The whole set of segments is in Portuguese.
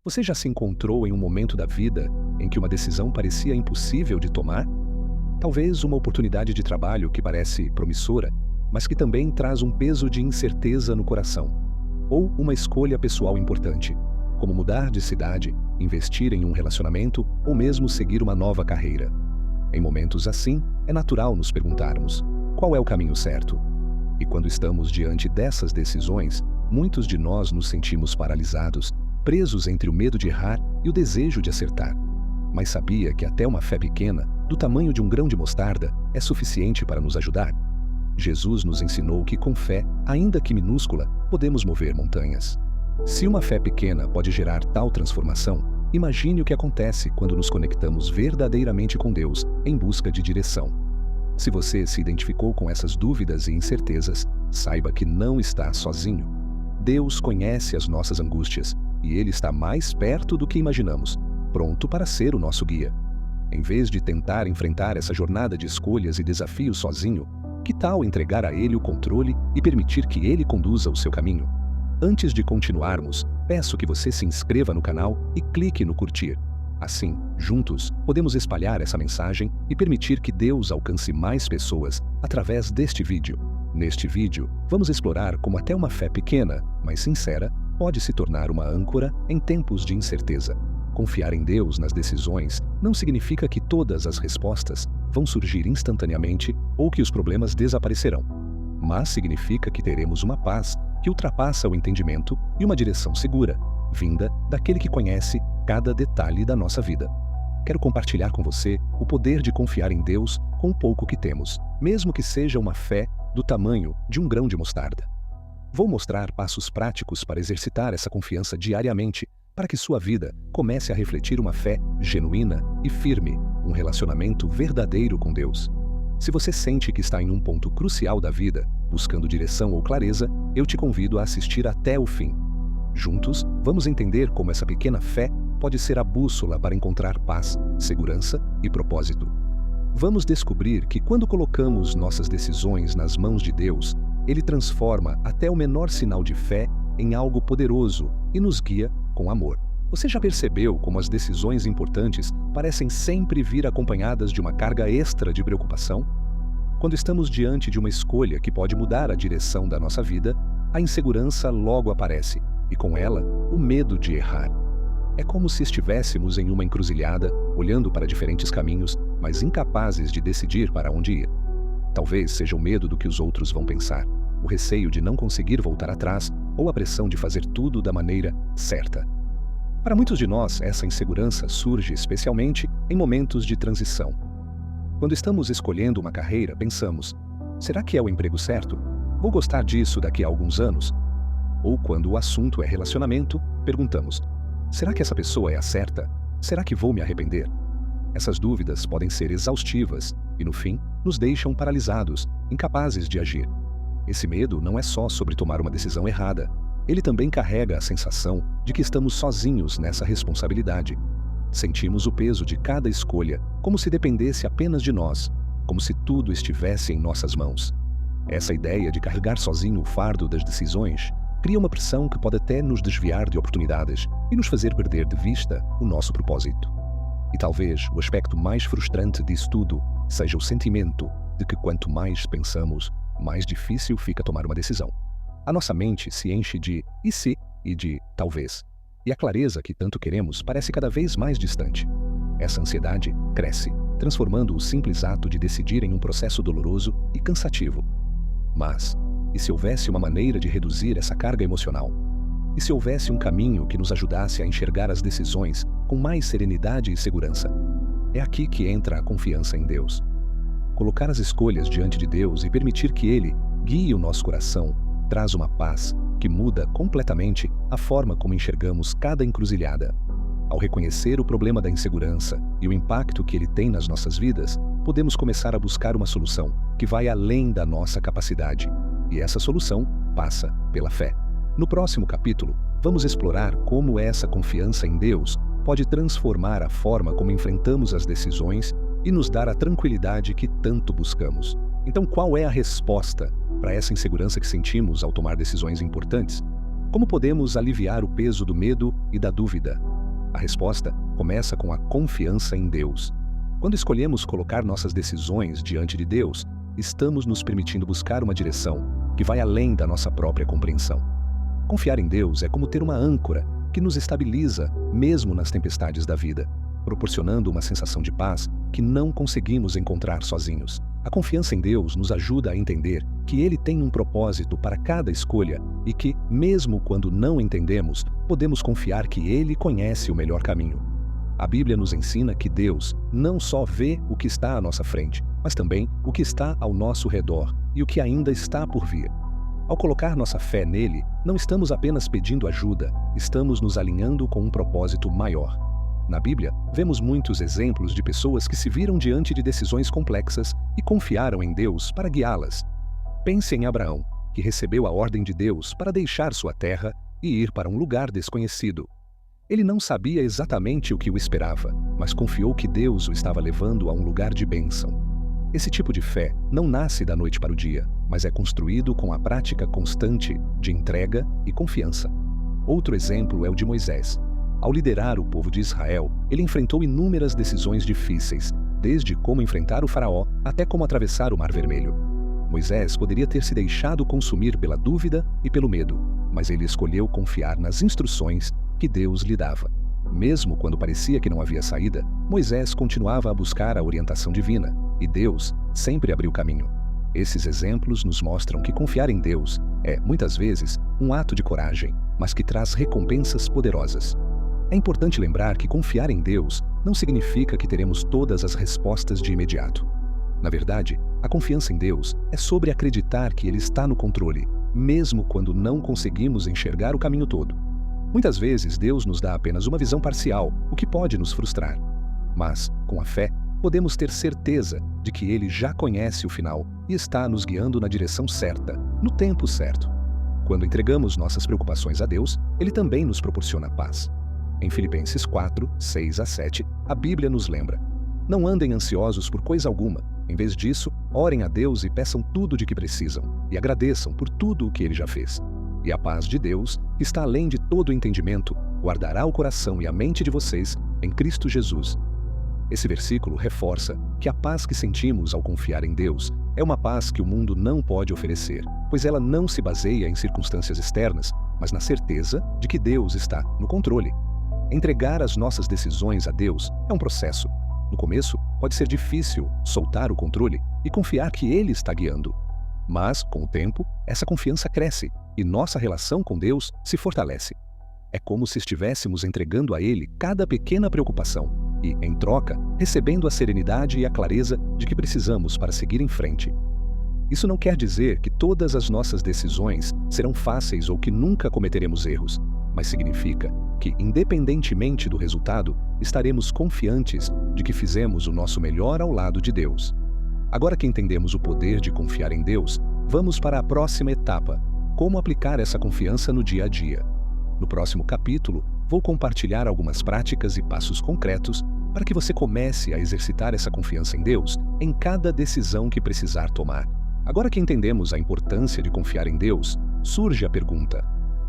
Você já se encontrou em um momento da vida em que uma decisão parecia impossível de tomar? Talvez uma oportunidade de trabalho que parece promissora, mas que também traz um peso de incerteza no coração. Ou uma escolha pessoal importante, como mudar de cidade, investir em um relacionamento ou mesmo seguir uma nova carreira. Em momentos assim, é natural nos perguntarmos: qual é o caminho certo? E quando estamos diante dessas decisões, muitos de nós nos sentimos paralisados, presos entre o medo de errar e o desejo de acertar. Mas sabia que até uma fé pequena, do tamanho de um grão de mostarda, é suficiente para nos ajudar? Jesus nos ensinou que com fé, ainda que minúscula, podemos mover montanhas. Se uma fé pequena pode gerar tal transformação, imagine o que acontece quando nos conectamos verdadeiramente com Deus em busca de direção. Se você se identificou com essas dúvidas e incertezas, saiba que não está sozinho. Deus conhece as nossas angústias e Ele está mais perto do que imaginamos, pronto para ser o nosso guia. Em vez de tentar enfrentar essa jornada de escolhas e desafios sozinho, que tal entregar a Ele o controle e permitir que Ele conduza o seu caminho? Antes de continuarmos, peço que você se inscreva no canal e clique no curtir. Assim, juntos, podemos espalhar essa mensagem e permitir que Deus alcance mais pessoas através deste vídeo. Neste vídeo, vamos explorar como até uma fé pequena, mas sincera, pode se tornar uma âncora em tempos de incerteza. Confiar em Deus nas decisões não significa que todas as respostas vão surgir instantaneamente ou que os problemas desaparecerão, mas significa que teremos uma paz que ultrapassa o entendimento e uma direção segura, vinda daquele que conhece cada detalhe da nossa vida. Quero compartilhar com você o poder de confiar em Deus com o pouco que temos, mesmo que seja uma fé do tamanho de um grão de mostarda. Vou mostrar passos práticos para exercitar essa confiança diariamente, para que sua vida comece a refletir uma fé genuína e firme, um relacionamento verdadeiro com Deus. Se você sente que está em um ponto crucial da vida, buscando direção ou clareza, eu te convido a assistir até o fim. Juntos, vamos entender como essa pequena fé pode ser a bússola para encontrar paz, segurança e propósito. Vamos descobrir que quando colocamos nossas decisões nas mãos de Deus, Ele transforma até o menor sinal de fé em algo poderoso e nos guia com amor. Você já percebeu como as decisões importantes parecem sempre vir acompanhadas de uma carga extra de preocupação? Quando estamos diante de uma escolha que pode mudar a direção da nossa vida, a insegurança logo aparece, e com ela, o medo de errar. É como se estivéssemos em uma encruzilhada, olhando para diferentes caminhos, mas incapazes de decidir para onde ir. Talvez seja o medo do que os outros vão pensar, o receio de não conseguir voltar atrás ou a pressão de fazer tudo da maneira certa. Para muitos de nós, essa insegurança surge especialmente em momentos de transição. Quando estamos escolhendo uma carreira, pensamos: será que é o emprego certo? Vou gostar disso daqui a alguns anos? Ou quando o assunto é relacionamento, perguntamos: será que essa pessoa é a certa? Será que vou me arrepender? Essas dúvidas podem ser exaustivas e, no fim, nos deixam paralisados, incapazes de agir. Esse medo não é só sobre tomar uma decisão errada. Ele também carrega a sensação de que estamos sozinhos nessa responsabilidade. Sentimos o peso de cada escolha como se dependesse apenas de nós, como se tudo estivesse em nossas mãos. Essa ideia de carregar sozinho o fardo das decisões cria uma pressão que pode até nos desviar de oportunidades e nos fazer perder de vista o nosso propósito. E talvez o aspecto mais frustrante disso tudo seja o sentimento de que quanto mais pensamos, mais difícil fica tomar uma decisão. A nossa mente se enche de "e se" e de "talvez", e a clareza que tanto queremos parece cada vez mais distante. Essa ansiedade cresce, transformando o simples ato de decidir em um processo doloroso e cansativo. Mas, e se houvesse uma maneira de reduzir essa carga emocional? E se houvesse um caminho que nos ajudasse a enxergar as decisões com mais serenidade e segurança? É aqui que entra a confiança em Deus. Colocar as escolhas diante de Deus e permitir que Ele guie o nosso coração traz uma paz que muda completamente a forma como enxergamos cada encruzilhada. Ao reconhecer o problema da insegurança e o impacto que ele tem nas nossas vidas, podemos começar a buscar uma solução que vai além da nossa capacidade. E essa solução passa pela fé. No próximo capítulo, vamos explorar como essa confiança em Deus pode transformar a forma como enfrentamos as decisões e nos dar a tranquilidade que tanto buscamos. Então, qual é a resposta para essa insegurança que sentimos ao tomar decisões importantes? Como podemos aliviar o peso do medo e da dúvida? A resposta começa com a confiança em Deus. Quando escolhemos colocar nossas decisões diante de Deus, estamos nos permitindo buscar uma direção que vai além da nossa própria compreensão. Confiar em Deus é como ter uma âncora que nos estabiliza mesmo nas tempestades da vida, proporcionando uma sensação de paz que não conseguimos encontrar sozinhos. A confiança em Deus nos ajuda a entender que Ele tem um propósito para cada escolha e que, mesmo quando não entendemos, podemos confiar que Ele conhece o melhor caminho. A Bíblia nos ensina que Deus não só vê o que está à nossa frente, mas também o que está ao nosso redor e o que ainda está por vir. Ao colocar nossa fé nele, não estamos apenas pedindo ajuda, estamos nos alinhando com um propósito maior. Na Bíblia, vemos muitos exemplos de pessoas que se viram diante de decisões complexas e confiaram em Deus para guiá-las. Pense em Abraão, que recebeu a ordem de Deus para deixar sua terra e ir para um lugar desconhecido. Ele não sabia exatamente o que o esperava, mas confiou que Deus o estava levando a um lugar de bênção. Esse tipo de fé não nasce da noite para o dia, mas é construído com a prática constante de entrega e confiança. Outro exemplo é o de Moisés. Ao liderar o povo de Israel, ele enfrentou inúmeras decisões difíceis, desde como enfrentar o faraó até como atravessar o Mar Vermelho. Moisés poderia ter se deixado consumir pela dúvida e pelo medo, mas ele escolheu confiar nas instruções que Deus lhe dava. Mesmo quando parecia que não havia saída, Moisés continuava a buscar a orientação divina, e Deus sempre abriu caminho. Esses exemplos nos mostram que confiar em Deus é, muitas vezes, um ato de coragem, mas que traz recompensas poderosas. É importante lembrar que confiar em Deus não significa que teremos todas as respostas de imediato. Na verdade, a confiança em Deus é sobre acreditar que Ele está no controle, mesmo quando não conseguimos enxergar o caminho todo. Muitas vezes Deus nos dá apenas uma visão parcial, o que pode nos frustrar. Mas, com a fé, podemos ter certeza de que Ele já conhece o final e está nos guiando na direção certa, no tempo certo. Quando entregamos nossas preocupações a Deus, Ele também nos proporciona paz. Em Filipenses 4, 6-7, a Bíblia nos lembra: não andem ansiosos por coisa alguma. Em vez disso, orem a Deus e peçam tudo de que precisam, e agradeçam por tudo o que Ele já fez. E a paz de Deus, que está além de todo o entendimento, guardará o coração e a mente de vocês em Cristo Jesus. Esse versículo reforça que a paz que sentimos ao confiar em Deus é uma paz que o mundo não pode oferecer, pois ela não se baseia em circunstâncias externas, mas na certeza de que Deus está no controle. Entregar as nossas decisões a Deus é um processo. No começo, pode ser difícil soltar o controle e confiar que Ele está guiando. Mas, com o tempo, essa confiança cresce e nossa relação com Deus se fortalece. É como se estivéssemos entregando a Ele cada pequena preocupação e, em troca, recebendo a serenidade e a clareza de que precisamos para seguir em frente. Isso não quer dizer que todas as nossas decisões serão fáceis ou que nunca cometeremos erros, mas significa que, independentemente do resultado, estaremos confiantes de que fizemos o nosso melhor ao lado de Deus. Agora que entendemos o poder de confiar em Deus, vamos para a próxima etapa: como aplicar essa confiança no dia a dia. No próximo capítulo, vou compartilhar algumas práticas e passos concretos para que você comece a exercitar essa confiança em Deus em cada decisão que precisar tomar. Agora que entendemos a importância de confiar em Deus, surge a pergunta: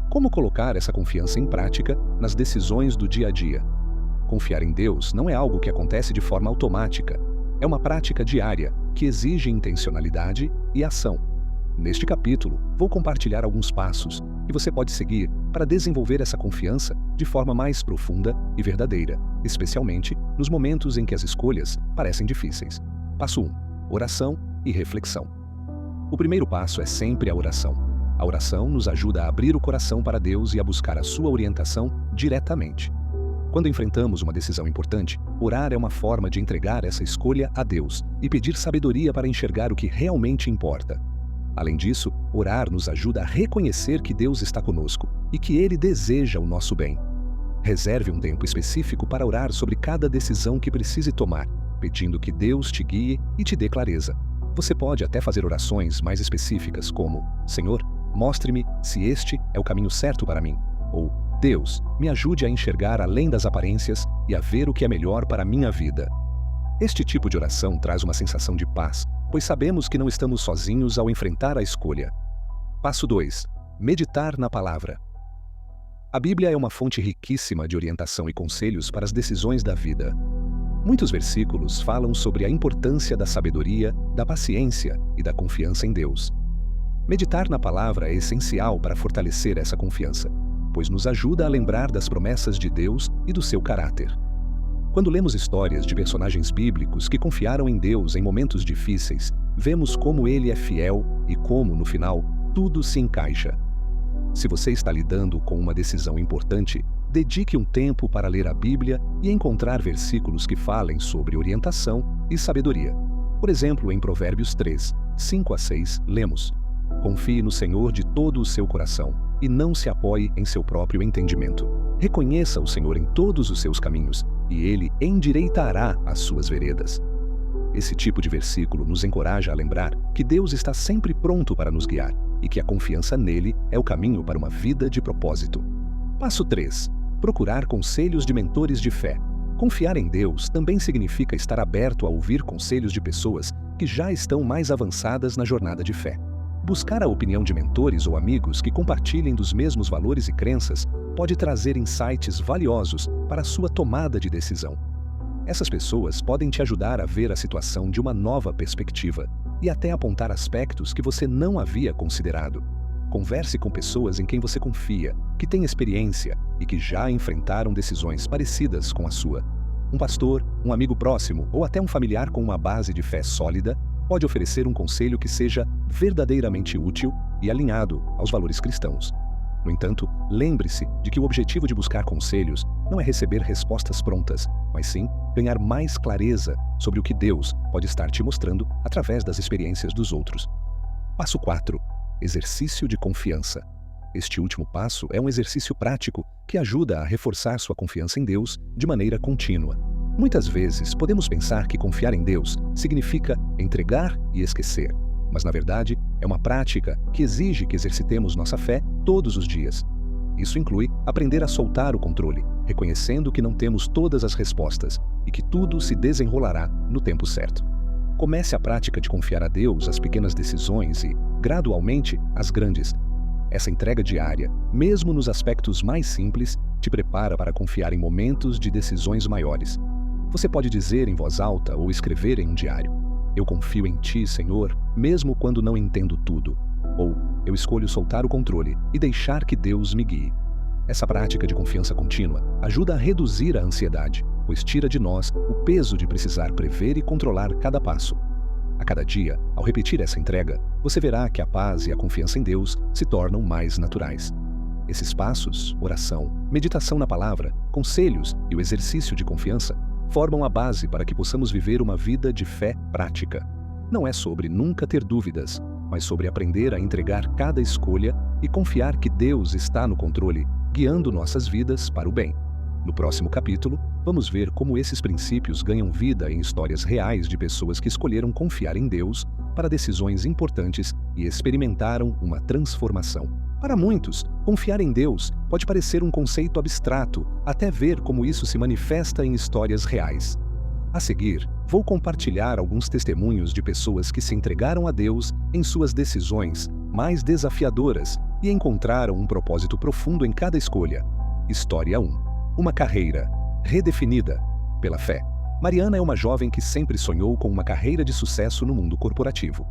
como colocar essa confiança em prática nas decisões do dia a dia? Confiar em Deus não é algo que acontece de forma automática. É uma prática diária que exige intencionalidade e ação. Neste capítulo, vou compartilhar alguns passos que você pode seguir para desenvolver essa confiança de forma mais profunda e verdadeira, especialmente nos momentos em que as escolhas parecem difíceis. Passo 1. Oração e reflexão. O primeiro passo é sempre a oração. A oração nos ajuda a abrir o coração para Deus e a buscar a sua orientação diretamente. Quando enfrentamos uma decisão importante, orar é uma forma de entregar essa escolha a Deus e pedir sabedoria para enxergar o que realmente importa. Além disso, orar nos ajuda a reconhecer que Deus está conosco e que Ele deseja o nosso bem. Reserve um tempo específico para orar sobre cada decisão que precise tomar, pedindo que Deus te guie e te dê clareza. Você pode até fazer orações mais específicas como: Senhor, mostre-me se este é o caminho certo para mim. Ou: Deus, me ajude a enxergar além das aparências e a ver o que é melhor para a minha vida. Este tipo de oração traz uma sensação de paz, pois sabemos que não estamos sozinhos ao enfrentar a escolha. Passo 2. Meditar na palavra. A Bíblia é uma fonte riquíssima de orientação e conselhos para as decisões da vida. Muitos versículos falam sobre a importância da sabedoria, da paciência e da confiança em Deus. Meditar na palavra é essencial para fortalecer essa confiança, pois nos ajuda a lembrar das promessas de Deus e do seu caráter. Quando lemos histórias de personagens bíblicos que confiaram em Deus em momentos difíceis, vemos como Ele é fiel e como, no final, tudo se encaixa. Se você está lidando com uma decisão importante, dedique um tempo para ler a Bíblia e encontrar versículos que falem sobre orientação e sabedoria. Por exemplo, em Provérbios 3, 5 a 6, lemos: Confie no Senhor de todo o seu coração e não se apoie em seu próprio entendimento. Reconheça o Senhor em todos os seus caminhos e Ele endireitará as suas veredas. Esse tipo de versículo nos encoraja a lembrar que Deus está sempre pronto para nos guiar e que a confiança nele é o caminho para uma vida de propósito. Passo 3. Procurar conselhos de mentores de fé. Confiar em Deus também significa estar aberto a ouvir conselhos de pessoas que já estão mais avançadas na jornada de fé. Buscar a opinião de mentores ou amigos que compartilhem dos mesmos valores e crenças pode trazer insights valiosos para a sua tomada de decisão. Essas pessoas podem te ajudar a ver a situação de uma nova perspectiva e até apontar aspectos que você não havia considerado. Converse com pessoas em quem você confia, que têm experiência e que já enfrentaram decisões parecidas com a sua. Um pastor, um amigo próximo ou até um familiar com uma base de fé sólida pode oferecer um conselho que seja verdadeiramente útil e alinhado aos valores cristãos. No entanto, lembre-se de que o objetivo de buscar conselhos não é receber respostas prontas, mas sim ganhar mais clareza sobre o que Deus pode estar te mostrando através das experiências dos outros. Passo 4. Exercício de confiança. Este último passo é um exercício prático que ajuda a reforçar sua confiança em Deus de maneira contínua. Muitas vezes podemos pensar que confiar em Deus significa entregar e esquecer, mas na verdade é uma prática que exige que exercitemos nossa fé todos os dias. Isso inclui aprender a soltar o controle, reconhecendo que não temos todas as respostas e que tudo se desenrolará no tempo certo. Comece a prática de confiar a Deus as pequenas decisões e, gradualmente, as grandes. Essa entrega diária, mesmo nos aspectos mais simples, te prepara para confiar em momentos de decisões maiores. Você pode dizer em voz alta ou escrever em um diário: Eu confio em Ti, Senhor, mesmo quando não entendo tudo. Ou, eu escolho soltar o controle e deixar que Deus me guie. Essa prática de confiança contínua ajuda a reduzir a ansiedade, pois tira de nós o peso de precisar prever e controlar cada passo. A cada dia, ao repetir essa entrega, você verá que a paz e a confiança em Deus se tornam mais naturais. Esses passos, oração, meditação na palavra, conselhos e o exercício de confiança, formam a base para que possamos viver uma vida de fé prática. Não é sobre nunca ter dúvidas, mas sobre aprender a entregar cada escolha e confiar que Deus está no controle, guiando nossas vidas para o bem. No próximo capítulo, vamos ver como esses princípios ganham vida em histórias reais de pessoas que escolheram confiar em Deus para decisões importantes e experimentaram uma transformação. Para muitos, confiar em Deus pode parecer um conceito abstrato, até ver como isso se manifesta em histórias reais. A seguir, vou compartilhar alguns testemunhos de pessoas que se entregaram a Deus em suas decisões mais desafiadoras e encontraram um propósito profundo em cada escolha. História 1. Uma carreira redefinida pela fé. Mariana é uma jovem que sempre sonhou com uma carreira de sucesso no mundo corporativo.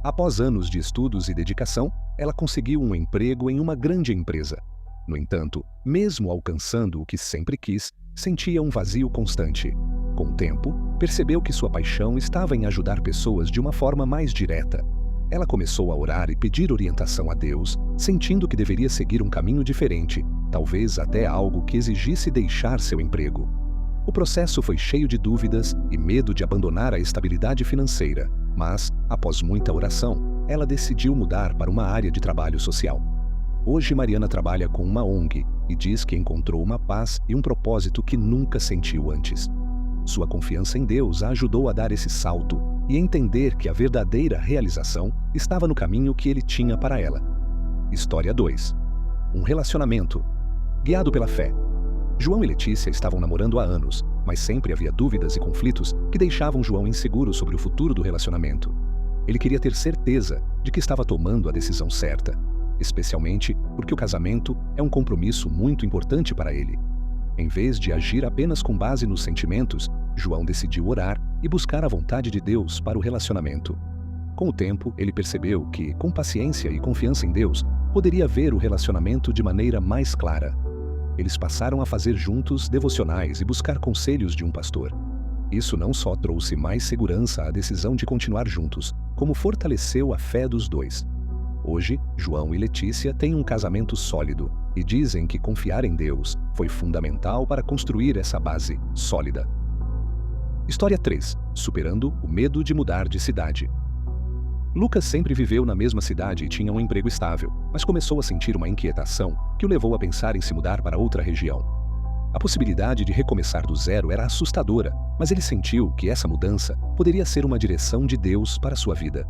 Após anos de estudos e dedicação, ela conseguiu um emprego em uma grande empresa. No entanto, mesmo alcançando o que sempre quis, sentia um vazio constante. Com o tempo, percebeu que sua paixão estava em ajudar pessoas de uma forma mais direta. Ela começou a orar e pedir orientação a Deus, sentindo que deveria seguir um caminho diferente, talvez até algo que exigisse deixar seu emprego. O processo foi cheio de dúvidas e medo de abandonar a estabilidade financeira, mas, após muita oração, ela decidiu mudar para uma área de trabalho social. Hoje, Mariana trabalha com uma ONG e diz que encontrou uma paz e um propósito que nunca sentiu antes. Sua confiança em Deus a ajudou a dar esse salto e entender que a verdadeira realização estava no caminho que Ele tinha para ela. História 2. Um relacionamento. Guiado pela fé. João e Letícia estavam namorando há anos, mas sempre havia dúvidas e conflitos que deixavam João inseguro sobre o futuro do relacionamento. Ele queria ter certeza de que estava tomando a decisão certa. especialmente porque o casamento é um compromisso muito importante para ele. Em vez de agir apenas com base nos sentimentos, João decidiu orar e buscar a vontade de Deus para o relacionamento. Com o tempo, ele percebeu que, com paciência e confiança em Deus, poderia ver o relacionamento de maneira mais clara. Eles passaram a fazer juntos devocionais e buscar conselhos de um pastor. Isso não só trouxe mais segurança à decisão de continuar juntos, como fortaleceu a fé dos dois. Hoje, João e Letícia têm um casamento sólido e dizem que confiar em Deus foi fundamental para construir essa base sólida. História 3. Superando o medo de mudar de cidade. Lucas sempre viveu na mesma cidade e tinha um emprego estável, mas começou a sentir uma inquietação que o levou a pensar em se mudar para outra região. A possibilidade de recomeçar do zero era assustadora, mas ele sentiu que essa mudança poderia ser uma direção de Deus para sua vida.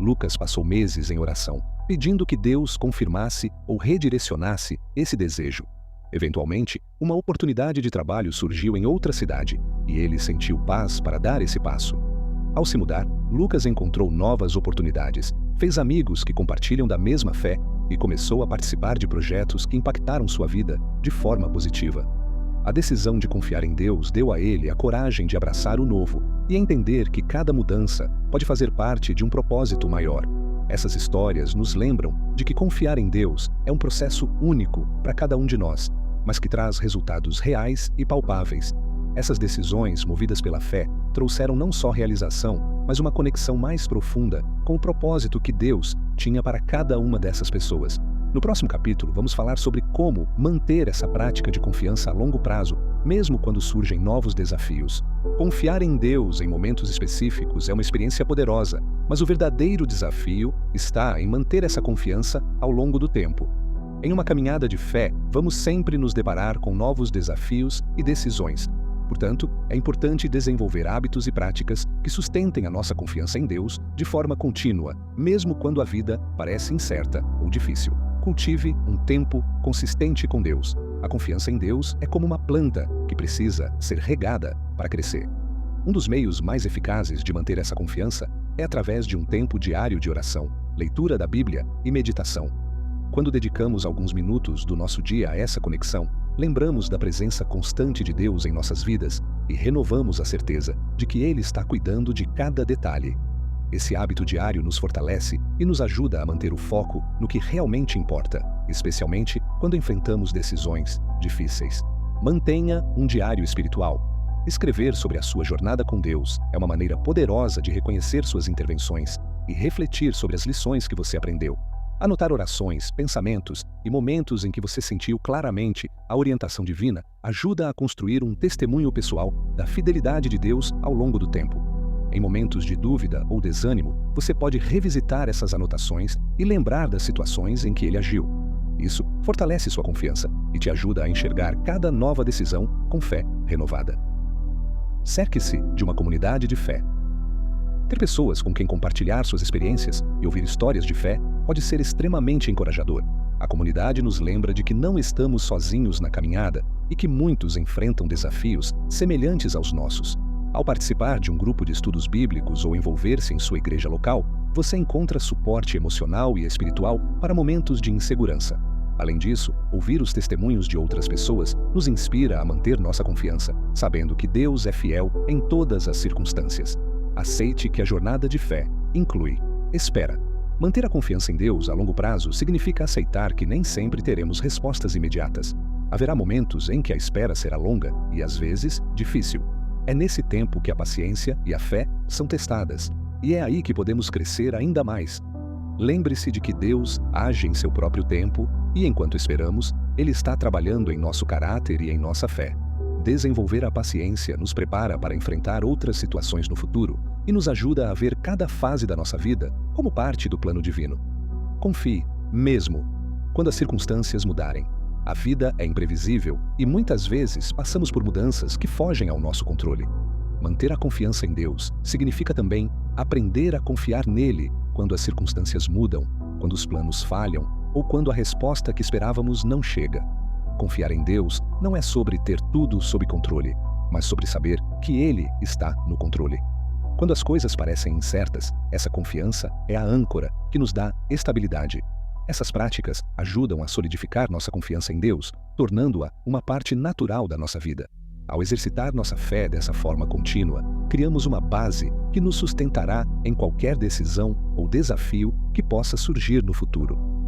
Lucas passou meses em oração, pedindo que Deus confirmasse ou redirecionasse esse desejo. Eventualmente, uma oportunidade de trabalho surgiu em outra cidade, e ele sentiu paz para dar esse passo. Ao se mudar, Lucas encontrou novas oportunidades, fez amigos que compartilham da mesma fé e começou a participar de projetos que impactaram sua vida de forma positiva. A decisão de confiar em Deus deu a ele a coragem de abraçar o novo e entender que cada mudança pode fazer parte de um propósito maior. Essas histórias nos lembram de que confiar em Deus é um processo único para cada um de nós, mas que traz resultados reais e palpáveis. Essas decisões, movidas pela fé, trouxeram não só realização, mas uma conexão mais profunda com o propósito que Deus tinha para cada uma dessas pessoas. No próximo capítulo, vamos falar sobre como manter essa prática de confiança a longo prazo, mesmo quando surgem novos desafios. Confiar em Deus em momentos específicos é uma experiência poderosa, mas o verdadeiro desafio está em manter essa confiança ao longo do tempo. Em uma caminhada de fé, vamos sempre nos deparar com novos desafios e decisões. Portanto, é importante desenvolver hábitos e práticas que sustentem a nossa confiança em Deus de forma contínua, mesmo quando a vida parece incerta ou difícil. Cultive um tempo consistente com Deus. A confiança em Deus é como uma planta que precisa ser regada para crescer. Um dos meios mais eficazes de manter essa confiança é através de um tempo diário de oração, leitura da Bíblia e meditação. Quando dedicamos alguns minutos do nosso dia a essa conexão, lembramos da presença constante de Deus em nossas vidas e renovamos a certeza de que Ele está cuidando de cada detalhe. Esse hábito diário nos fortalece e nos ajuda a manter o foco no que realmente importa, especialmente quando enfrentamos decisões difíceis. Mantenha um diário espiritual. Escrever sobre a sua jornada com Deus é uma maneira poderosa de reconhecer suas intervenções e refletir sobre as lições que você aprendeu. Anotar orações, pensamentos e momentos em que você sentiu claramente a orientação divina ajuda a construir um testemunho pessoal da fidelidade de Deus ao longo do tempo. Em momentos de dúvida ou desânimo, você pode revisitar essas anotações e lembrar das situações em que ele agiu. Isso fortalece sua confiança e te ajuda a enxergar cada nova decisão com fé renovada. Cerque-se de uma comunidade de fé. Ter pessoas com quem compartilhar suas experiências e ouvir histórias de fé pode ser extremamente encorajador. A comunidade nos lembra de que não estamos sozinhos na caminhada e que muitos enfrentam desafios semelhantes aos nossos. Ao participar de um grupo de estudos bíblicos ou envolver-se em sua igreja local, você encontra suporte emocional e espiritual para momentos de insegurança. Além disso, ouvir os testemunhos de outras pessoas nos inspira a manter nossa confiança, sabendo que Deus é fiel em todas as circunstâncias. Aceite que a jornada de fé inclui espera. Manter a confiança em Deus a longo prazo significa aceitar que nem sempre teremos respostas imediatas. Haverá momentos em que a espera será longa e, às vezes, difícil. É nesse tempo que a paciência e a fé são testadas, e é aí que podemos crescer ainda mais. Lembre-se de que Deus age em seu próprio tempo e, enquanto esperamos, Ele está trabalhando em nosso caráter e em nossa fé. Desenvolver a paciência nos prepara para enfrentar outras situações no futuro e nos ajuda a ver cada fase da nossa vida como parte do plano divino. Confie, mesmo quando as circunstâncias mudarem. A vida é imprevisível e muitas vezes passamos por mudanças que fogem ao nosso controle. Manter a confiança em Deus significa também aprender a confiar nele quando as circunstâncias mudam, quando os planos falham ou quando a resposta que esperávamos não chega. Confiar em Deus não é sobre ter tudo sob controle, mas sobre saber que Ele está no controle. Quando as coisas parecem incertas, essa confiança é a âncora que nos dá estabilidade. Essas práticas ajudam a solidificar nossa confiança em Deus, tornando-a uma parte natural da nossa vida. Ao exercitar nossa fé dessa forma contínua, criamos uma base que nos sustentará em qualquer decisão ou desafio que possa surgir no futuro.